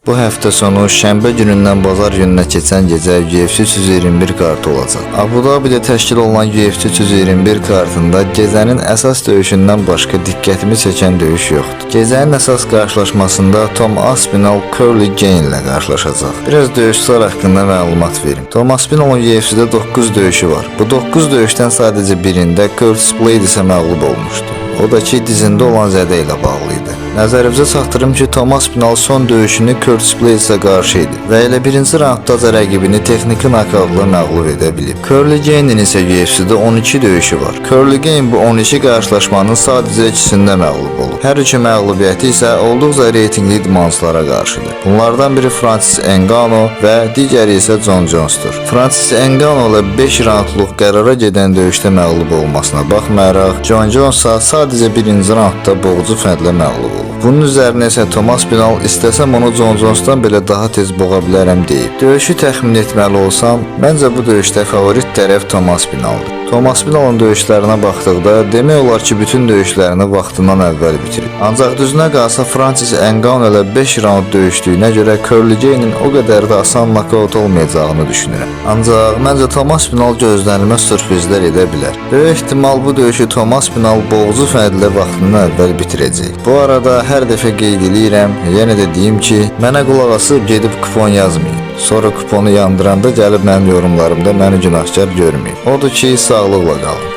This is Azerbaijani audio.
Bu həftə sonu şənbə günündən bazar gününə keçən gecə UFC 321 kartı olacaq. Abu Dhabi'də təşkil olunan UFC 321 kartında gecənin əsas döyüşündən başqa diqqətimi çəkən döyüş yoxdur. Gecənin əsas qarşılaşmasında Tom Aspinall Curly Gane ilə qarşılaşacaq. Biraz döyüşçülər haqqında məlumat verim. Tom Aspinall'ın UFC'də 9 döyüşü var. Bu 9 döyüşdən sadəcə birində Curtis Blade isə məğlub olmuşdu. O da ki, dizində olan zədə ilə bağlı idi. Nəzərinizə çatdırım ki, Tom Aspinall son döyüşünü Curtis Blaydes-ə qarşı idi və elə birinci raundda rəqibini texniki nokautla məğlub edə bilib. Curly Gane'in isə UFC-də 12 döyüşü var. Curly Gane bu 12 qarşılaşmanın sadəcə ikisində məğlub olub. Hər iki məğlubiyyəti isə olduqca reytinqli idmançılara qarşıdır. Bunlardan biri Francis Ngannou və digəri isə John Jones'dur. Francis Ngannou ilə 5 raundluq qərara gedən döyüşdə məğlub olmasına baxmayaraq, John Jones sadəcə birinci raundda boğucu fərqlə məğlub olub. Bunun üzərinə isə Tom Aspinall istəsəm onu John Jones'dan belə daha tez boğa bilərəm deyib. Döyüşü təxmin etməli olsam, məncə bu döyüşdə favorit tərəf Tom Aspinalldır. Tom Aspinall'ın döyüşlərinə baxdıqda demək olar ki, bütün döyüşlərini vaxtından əvvəl bitirib. Ancaq düzünə qalsa Francis Ngannou ilə 5 raund döyüşdüyünə görə Curly Gane'in o qədər də asan nokaut olmayacağını düşünürəm. Ancaq məncə Tom Aspinall gözlənilməz sürprizlər edə bilər. Böyük ehtimal bu döyüşü Tom Aspinall boğucu fərqlə vaxtından əvvəl bitirəcək. Bu arada hər dəfə qeyd edirəm, yenə də deyim ki, mənə qulaq asıb gedib kupon yazmayın. Sonra kuponu yandıranda gəlib mənim yorumlarımda məni günahkar görməyin. Odur ki, sağlıqla qalın.